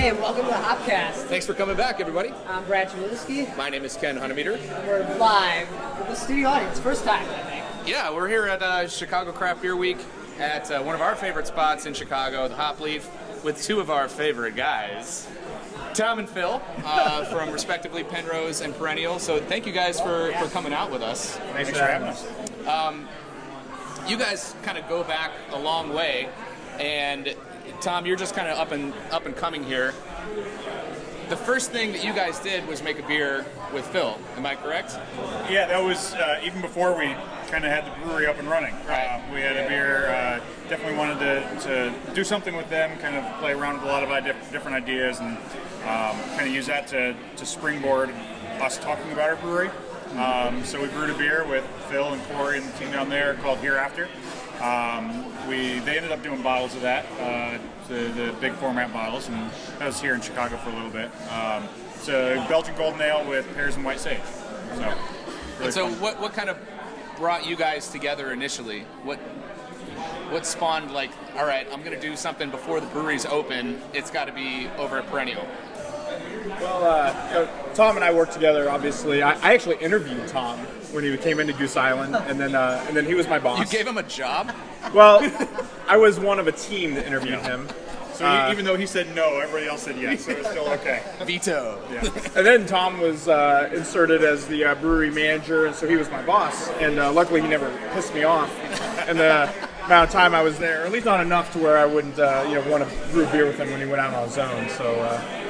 Hey, welcome to the HopCast. Thanks for coming back, everybody. I'm Brad Chmielewski. My name is Ken Hunnemeder. We're live with the studio audience, first time, I think. Yeah, we're here at Chicago Craft Beer Week at one of our favorite spots in Chicago, the Hopleaf, with two of our favorite guys, Tom and Phil, from respectively Penrose and Perennial. So thank you guys for coming out with us. Thanks for having us. You guys kind of go back a long way, and Tom, you're just kind of up and coming here. The first thing that you guys did was make a beer with Phil. Am I correct? Yeah, that was even before we kind of had the brewery up and running. Right. We had a beer. Definitely wanted to do something with them, kind of play around with a lot of different ideas, and kind of use that to springboard us talking about our brewery. So we brewed a beer with Phil and Corey and the team down there called Hereafter. They ended up doing bottles of that, the big format bottles, and that was here in Chicago for a little bit. It's a Belgian Golden Ale with pears and white sage. So, really So fun. what kind of brought you guys together initially? What spawned, like, all right, I'm going to do something before the brewery's open. It's got to be over at Perennial. Well, Tom and I worked together, obviously. I actually interviewed Tom when he came into Goose Island, and then he was my boss. You gave him a job? Well, I was one of a team that interviewed him. So even though he said no, everybody else said yes, so it's still okay. Veto. Yeah. And then Tom was inserted as the brewery manager, and so he was my boss. And luckily, he never pissed me off. And the amount of time I was there, or at least not enough to where I wouldn't, want to brew beer with him when he went out on his own. So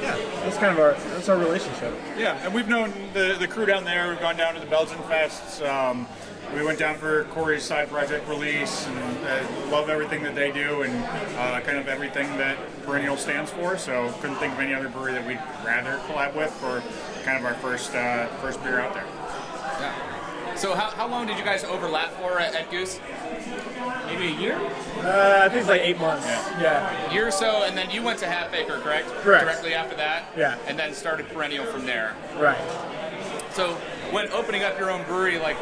that's kind of that's our relationship. Yeah, and we've known the crew down there. We've gone down to the Belgian Fests. We went down for Corey's side project release, and love everything that they do, and kind of everything that Perennial stands for. So couldn't think of any other brewery that we'd rather collab with for kind of our first beer out there. Yeah. So how long did you guys overlap for at Goose? Maybe a year? I think it's like 8 months. Yeah. A year or so, and then you went to Half Acre, correct? Correct. Directly after that? Yeah. And then started Perennial from there. Right. So when opening up your own brewery, like,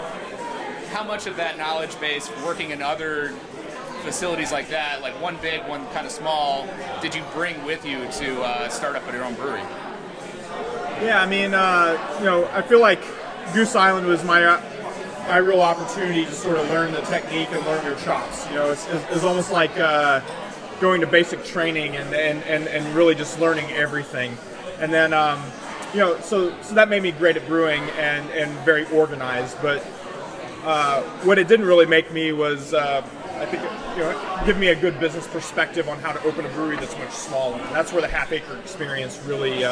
how much of that knowledge base, working in other facilities like that, like one big, one kind of small, did you bring with you to start up your own brewery? Yeah, I mean, I feel like Goose Island was my real opportunity to sort of learn the technique and learn your chops. It's almost like going to basic training and really just learning everything. And then, so that made me great at brewing and very organized. But what it didn't really make me was, I think, give me a good business perspective on how to open a brewery that's much smaller. And that's where the Half Acre experience really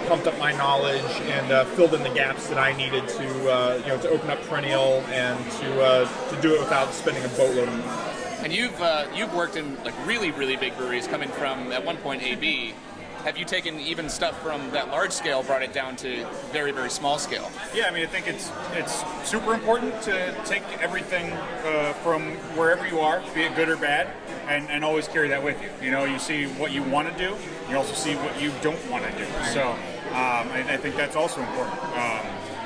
pumped up my knowledge and filled in the gaps that I needed to open up Perennial and to do it without spending a boatload of money. And you've worked in like really, really big breweries, coming from at one point AB. Have you taken even stuff from that large scale, brought it down to very, very small scale? Yeah, I mean, I think it's super important to take everything from wherever you are, be it good or bad, and always carry that with you. You see what you want to do, you also see what you don't want to do. So I think that's also important.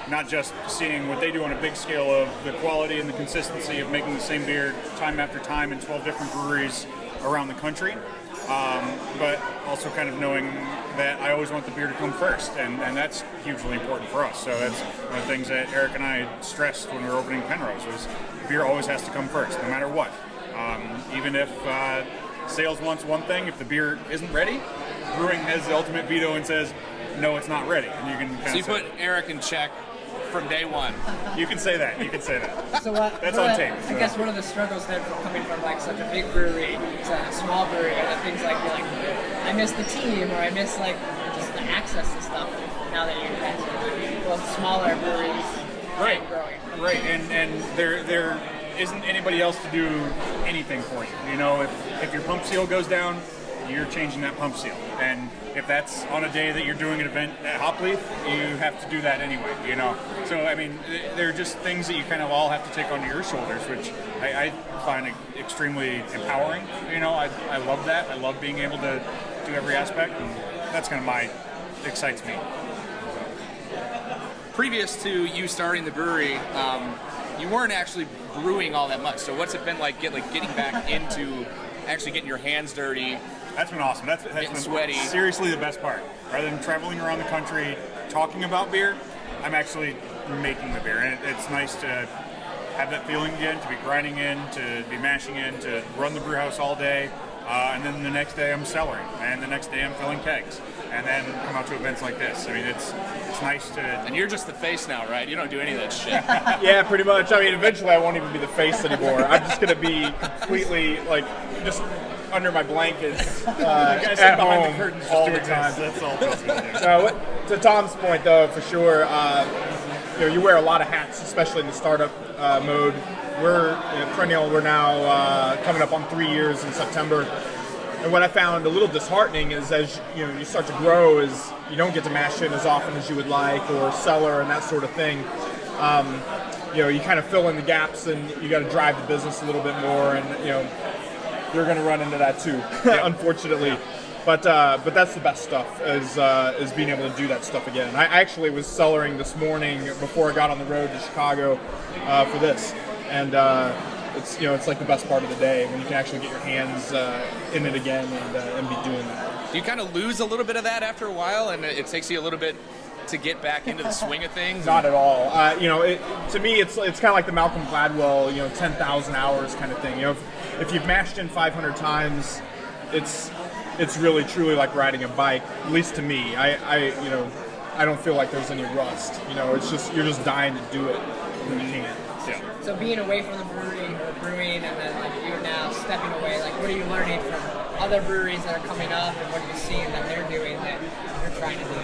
Not just seeing what they do on a big scale of the quality and the consistency of making the same beer time after time in 12 different breweries around the country, but also kind of knowing that I always want the beer to come first, and that's hugely important for us. So that's one of the things that Eric and I stressed when we were opening Penrose, was beer always has to come first, no matter what. Even if sales wants one thing, if the beer isn't ready, brewing has the ultimate veto and says, no, it's not ready. And you can kind So you put Eric in check from day one. You can say that. So That's on tape. I guess one of the struggles then from coming from like such a big brewery to a small brewery are the things like I miss the team, or I miss like just the access to stuff now that you guys are both smaller breweries Right. and growing. Right, and there isn't anybody else to do anything for you. If your pump seal goes down, you're changing that pump seal. And if that's on a day that you're doing an event at Hopleaf, you have to do that anyway, So, I mean, they're just things that you kind of all have to take onto your shoulders, which I find extremely empowering. I love that. I love being able to do every aspect, and that's kind of excites me. Previous to you starting the brewery, you weren't actually brewing all that much. So what's it been like getting back into actually getting your hands dirty, That's been awesome. That's been sweaty. Seriously the best part. Rather than traveling around the country talking about beer, I'm actually making the beer. And it's nice to have that feeling again, to be grinding in, to be mashing in, to run the brew house all day. And then the next day I'm cellaring. And the next day I'm filling kegs. And then come out to events like this. I mean, it's nice to... And you're just the face now, right? You don't do any of that shit. Yeah, pretty much. I mean, eventually I won't even be the face anymore. I'm just going to be completely, like, just under my blankets at home all the time. That's all Phil's gonna do. To Tom's point, though, for sure, you wear a lot of hats, especially in the startup mode. We're Perennial. We're now coming up on 3 years in September. And what I found a little disheartening is as you start to grow, is you don't get to mash in as often as you would like, or cellar and that sort of thing. You kind of fill in the gaps, and you got to drive the business a little bit more, and you're going to run into that too, unfortunately. But that's the best stuff, is being able to do that stuff again. I actually was cellaring this morning before I got on the road to Chicago for this, and it's like the best part of the day when you can actually get your hands in it again and be doing that. Do you kind of lose a little bit of that after a while, and it takes you a little bit to get back into the swing of things? Not at all. To me, it's kind of like the Malcolm Gladwell, 10,000 hours kind of thing. If you've mashed in 500 times, it's really truly like riding a bike. At least to me, I don't feel like there's any rust. It's just you're just dying to do it when you can. Yeah. So being away from the brewing, and then like you're now stepping away, like what are you learning from other breweries that are coming up, and what are you seeing that they're doing that you're trying to do?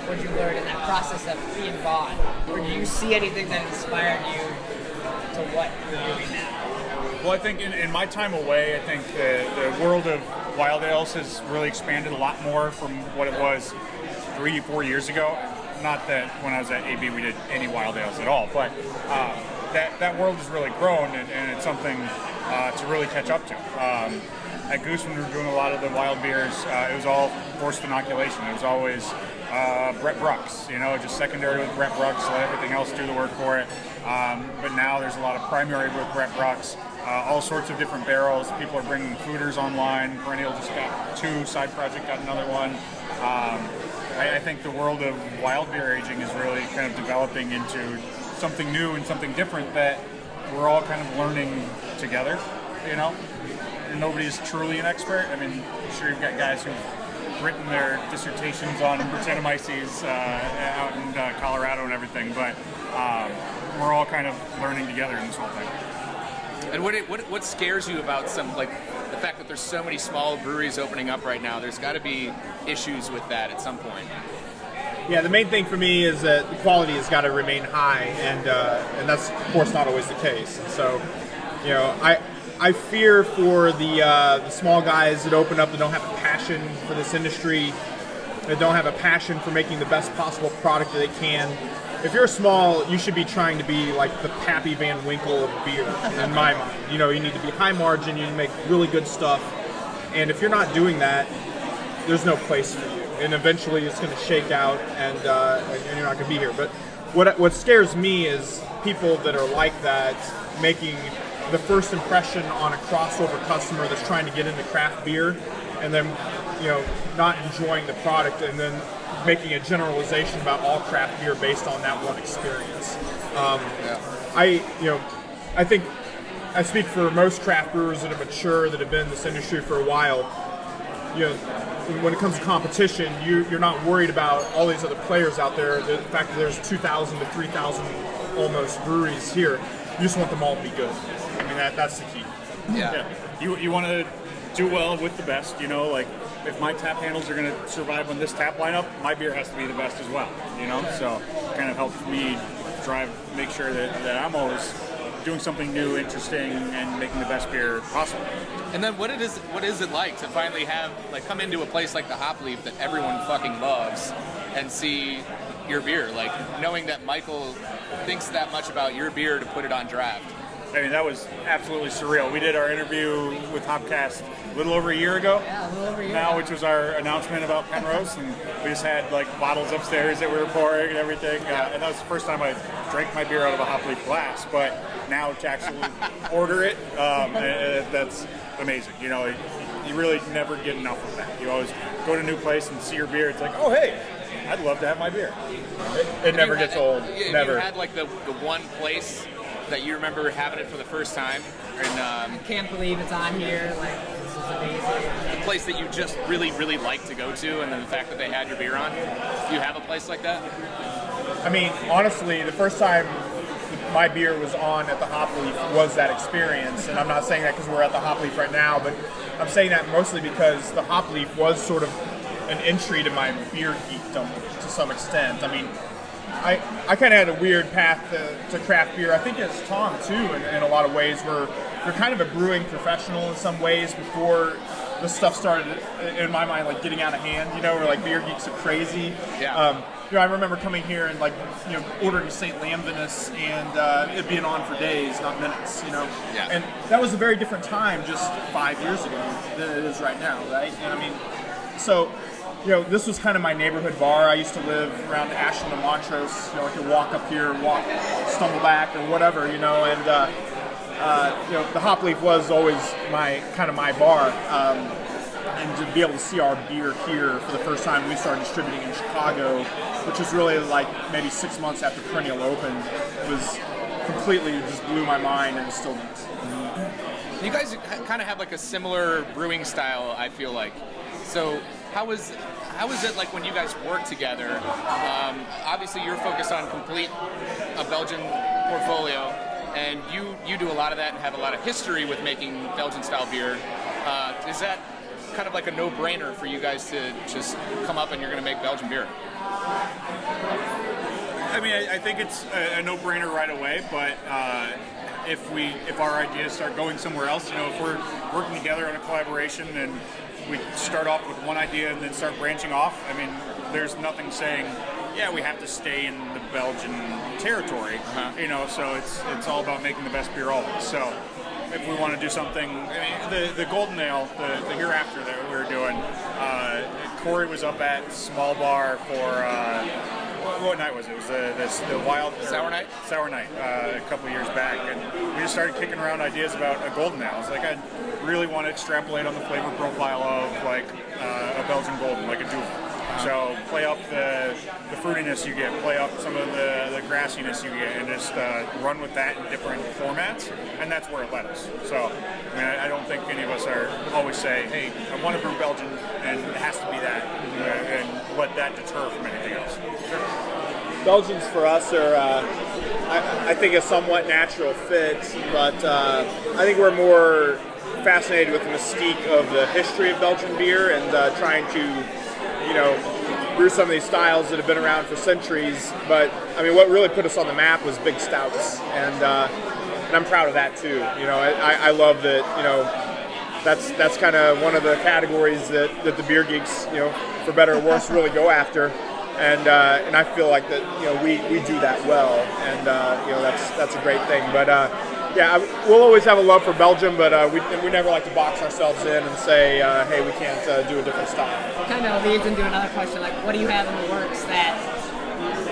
What did you learn in that process of being bought? Or do you see anything that inspired you to what you're doing now? Well, I think in my time away, I think the world of wild ales has really expanded a lot more from what it was 3-4 years ago. Not that when I was at AB we did any wild ales at all, but that world has really grown, and it's something to really catch up to. At Goose, when we were doing a lot of the wild beers, it was all forced inoculation. It was always Brett Brooks, just secondary with Brett Brooks, let everything else do the work for it. But now there's a lot of primary with Brett Brooks, all sorts of different barrels. People are bringing fooders online. Perennial just got 2, Side Project got another one. I think the world of wild beer aging is really kind of developing into something new and something different that we're all kind of learning together, And nobody's truly an expert. I mean, I'm sure you've got guys who've written their dissertations on Brettanomyces out in Colorado and everything, but we're all kind of learning together in this whole thing. And what scares you about the fact that there's so many small breweries opening up right now? There's got to be issues with that at some point. Yeah, the main thing for me is that the quality has got to remain high, and that's of course not always the case. And so, I fear for the small guys that open up that don't have a passion for this industry, that don't have a passion for making the best possible product that they can. If you're small, you should be trying to be like the Pappy Van Winkle of beer, in my mind. You need to be high margin, you need to make really good stuff, and if you're not doing that, there's no place for you. And eventually it's going to shake out, and you're not going to be here. But what scares me is people that are like that, making the first impression on a crossover customer that's trying to get into craft beer, and then not enjoying the product, and then making a generalization about all craft beer based on that one experience. I think I speak for most craft brewers that are mature, that have been in this industry for a while. When it comes to competition, you're not worried about all these other players out there. The fact that there's 2,000 to 3,000 almost breweries here, you just want them all to be good. I mean, that's the key. Yeah. You want to do well with the best, like if my tap handles are going to survive on this tap lineup, my beer has to be the best as well, So it kind of helps me make sure that I'm always doing something new, interesting, and making the best beer possible. And then what is it like to finally come into a place like the Hopleaf that everyone fucking loves and see your beer, knowing that Michael thinks that much about your beer to put it on draft? I mean, that was absolutely surreal. We did our interview with HopCast a little over a year ago. Yeah, a little over a year now, ago. Which was our announcement about Penrose, and we just had bottles upstairs that we were pouring and everything. And that was the first time I drank my beer out of a Hopleaf glass. But now to actually order it, that's amazing. you really never get enough of that. You always go to a new place and see your beer. It's like, oh hey, I'd love to have my beer. It never gets old. Never. You had like the one place that you remember having it for the first time, and I can't believe it's on here. Like, this is amazing. the place that you just really, really like to go to, and then the fact that they had your beer on. Do you have a place like that? I mean, honestly, the first time my beer was on at the Hopleaf was that experience, and I'm not saying that because we're at the Hopleaf right now, but I'm saying that mostly because the Hopleaf was sort of an entry to my beer geekdom to some extent. I mean, I kind of had a weird path to craft beer. I think it's Tom too, in a lot of ways. We're kind of a brewing professional in some ways before this stuff started, in my mind, like getting out of hand. You know, where like beer geeks are crazy. Yeah. You know, I remember coming here and like, you know, ordering St. Lambinus and it being on for days, not minutes. You know, Yeah. and that was a very different time just 5 years ago than it is right now, right? And I mean, so. You know, this was kind of my neighborhood bar. I used to live around Ashland and Montrose. You know, I could walk up here, stumble back, or whatever. You know, and you know, the Hopleaf was always my bar. And to be able to see our beer here for the first time, we started distributing in Chicago, which was really like maybe 6 months after Perennial opened. It was completely just blew my mind, and it still does. You guys kind of have like a similar brewing style, I feel like. So how is it like when you guys work together? Obviously, you're focused on complete a Belgian portfolio, and you do a lot of that and have a lot of history with making Belgian-style beer. Is that kind of like a no-brainer for you guys to just come up and you're going to make Belgian beer? I mean, I think it's a no-brainer right away, but if our ideas start going somewhere else, you know, if we're working together on a collaboration and we start off with one idea and then start branching off, I mean, there's nothing saying, yeah, we have to stay in the Belgian territory, you know, so it's all about making the best beer always. So if we want to do something, I mean, the Golden Ale, the Hereafter that we were doing, Corey was up at Small Bar for, what night was it? It was the Wild... Sour Night? Sour Night, a couple of years back, and we just started kicking around ideas about a Golden Ale. It's like I really want to extrapolate on the flavor profile of like a Belgian Golden, like a Duvel. So play up the fruitiness you get, play up some of the grassiness you get, and just run with that in different formats, and that's where it led us. So, I mean, I don't think any of us are always say, hey, I want to brew Belgian, and it has to be that, and let that deter from anything else. Belgians for us are, I think, a somewhat natural fit, but I think we're more fascinated with the mystique of the history of Belgian beer and trying to, you know, brew some of these styles that have been around for centuries. But I mean, what really put us on the map was big stouts, and I'm proud of that too. You know, I love that. You know, that's kind of one of the categories that the beer geeks, you know, for better or worse, really go after. And I feel like that, you know, we do that well, and you know, that's a great thing. But yeah, we'll always have a love for Belgium, but we never like to box ourselves in and say, hey, we can't do a different style. Kind of leads into another question, like what do you have in the works that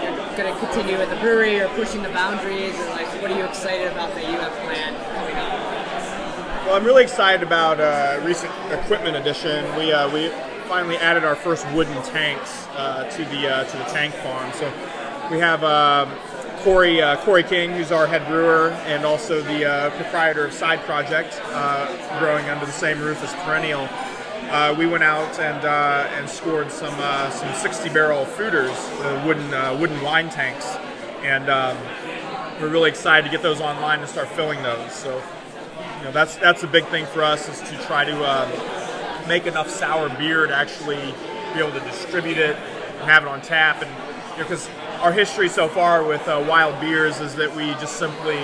you're going to continue at the brewery or pushing the boundaries, and like what are you excited about that you have planned coming up? Well, I'm really excited about recent equipment addition. We finally added our first wooden tanks to the tank farm. So we have Corey King, who's our head brewer, and also the proprietor of Side Project, growing under the same roof as Perennial. We went out and scored some 60-barrel fooders, wooden line tanks, and we're really excited to get those online and start filling those. So, you know, that's a big thing for us, is to try to make enough sour beer to actually be able to distribute it and have it on tap. And because our history so far with wild beers is that we just simply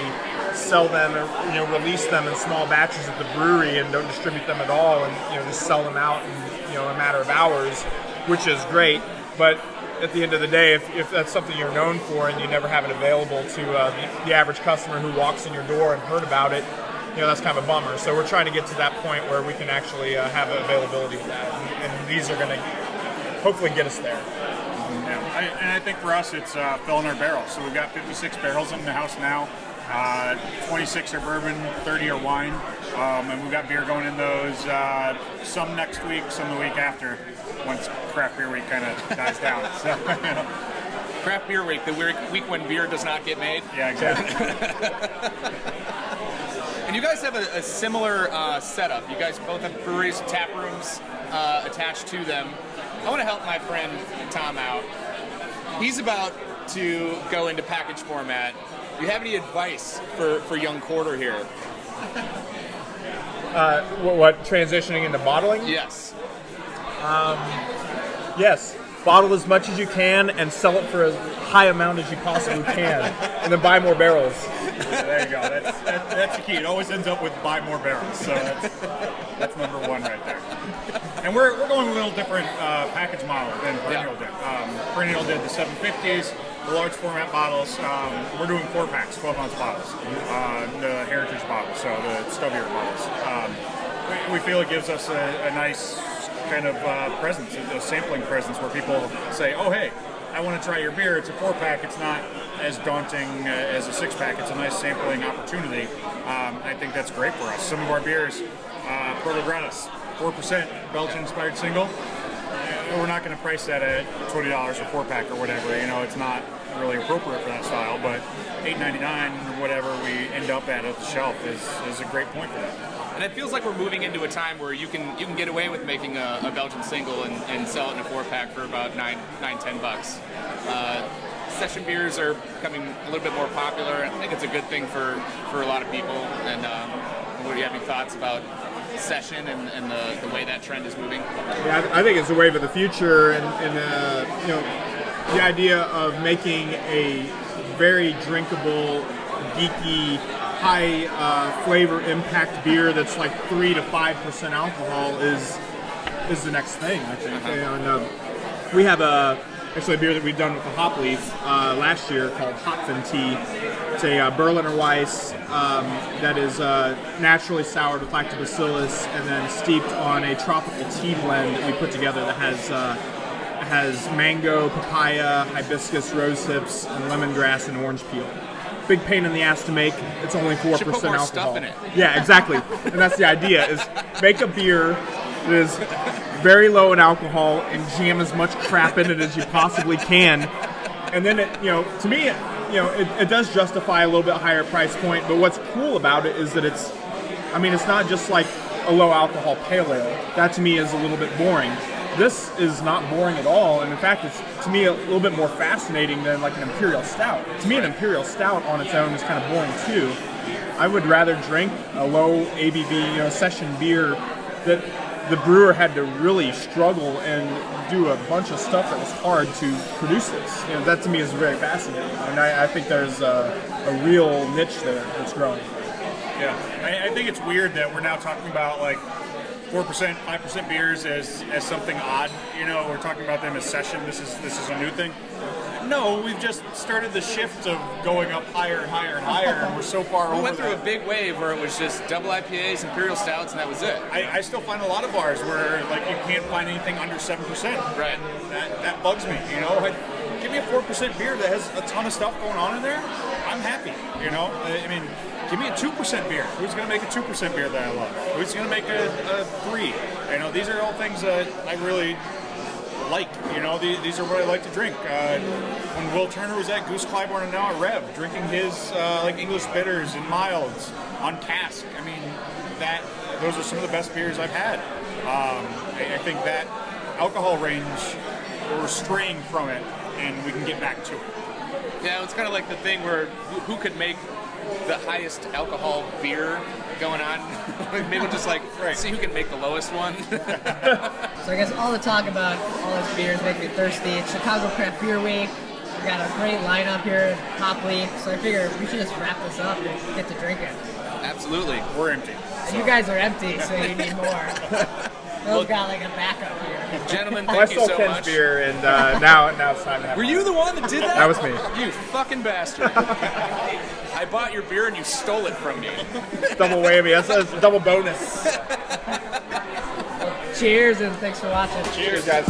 sell them, or, you know, release them in small batches at the brewery and don't distribute them at all, and, you know, just sell them out in, you know, a matter of hours, which is great. But at the end of the day, if that's something you're known for and you never have it available to the average customer who walks in your door and heard about it, you know, that's kind of a bummer. So we're trying to get to that point where we can actually have availability of that, and these are going to hopefully get us there. Yeah. I think for us, it's filling our barrels. So we've got 56 barrels in the house now. 26 are bourbon, 30 are wine, and we've got beer going in those. Some next week, some the week after, once craft beer week kind of dies down. So, you know. Craft beer week, the week when beer does not get made. Yeah, exactly. And you guys have a similar setup. You guys both have breweries, tap rooms attached to them. I want to help my friend Tom out. He's about to go into package format. Do you have any advice for young Korder here? What transitioning into bottling? Yes. Yes. Bottle as much as you can and sell it for as high amount as you possibly can, and then buy more barrels. There you go. That's the key. It always ends up with buy more barrels. So that's number one right there. And we're going a little different package model than Perennial did. Perennial did the 750s, the large format bottles. We're doing 4-packs, 12-ounce bottles, the heritage bottles, so the Stubbier bottles. We feel it gives us a nice kind of presence, a sampling presence where people say, oh, hey, I want to try your beer. It's a 4-pack. It's not as daunting as a 6-pack. It's a nice sampling opportunity. I think that's great for us. Some of our beers, Proto Gratis, 4% Belgian-inspired single. We're not going to price that at $20 a 4-pack or whatever. You know, it's not really appropriate for that style, but $8.99 or whatever we end up at the shelf is a great point for that. And it feels like we're moving into a time where you can get away with making a Belgian single and sell it in a 4-pack for about $9-10. Session beers are becoming a little bit more popular. I think it's a good thing for a lot of people. And what do you have any thoughts about session and the way that trend is moving? Yeah, I think it's a wave of the future, and you know, the idea of making a very drinkable, geeky, high flavor impact beer that's like 3 to 5% alcohol is the next thing, I think. And we have actually a beer that we've done with the Hopleaf last year called Hopfen Tea. It's a Berliner Weiss that is naturally soured with lactobacillus and then steeped on a tropical tea blend that we put together that has mango, papaya, hibiscus, rose hips, and lemongrass and orange peel. Big pain in the ass to make. It's only 4% Should put more alcohol. stuff in it. Yeah, exactly. And that's the idea: is make a beer that is very low in alcohol and jam as much crap in it as you possibly can. And then to me, it does justify a little bit higher price point. But what's cool about it is that it's not just like a low alcohol pale ale. That to me is a little bit boring. This is not boring at all, and in fact, it's to me a little bit more fascinating than like an imperial stout. To me, an imperial stout on its own is kind of boring too. I would rather drink a low ABV, session beer that the brewer had to really struggle and do a bunch of stuff that was hard to produce this. That to me is very fascinating, and I think there's a real niche there that's growing. Yeah, I think it's weird that we're now talking about like 4%, 5% beers as something odd. We're talking about them as session. This is a new thing. No, we've just started the shift of going up higher and higher and higher, and we're so far over. We went through a big wave where it was just double IPAs, imperial stouts, and that was it. I still find a lot of bars where like you can't find anything under 7%. Right. That bugs me. Give me a 4% beer that has a ton of stuff going on in there. I'm happy. Give me a 2% beer. Who's going to make a 2% beer that I love? Who's going to make a 3? These are all things that I really like. These are what I like to drink. When Will Turner was at Goose Clybourne and now at Rev, drinking his like English bitters and milds on cask. Those are some of the best beers I've had. I think that alcohol range, we're straying from it, and we can get back to it. Yeah, it's kind of like the thing where who could make the highest alcohol beer going on. Maybe we'll just see who can make the lowest one. So I guess all the talk about all this beer is making me thirsty. It's Chicago Craft Beer Week. We got a great lineup here at Hopleaf, so I figure we should just wrap this up and get to drinking. Absolutely. We're empty. And you guys are empty, so you need more. Phil's got like a backup here. Gentlemen, thank you so Ken's much. beer, and now it's time to have Were you the one that did that? That was me. You fucking bastard. I bought your beer and you stole it from me. Double whammy. That's a double bonus. Cheers, and thanks for watching. Cheers, guys.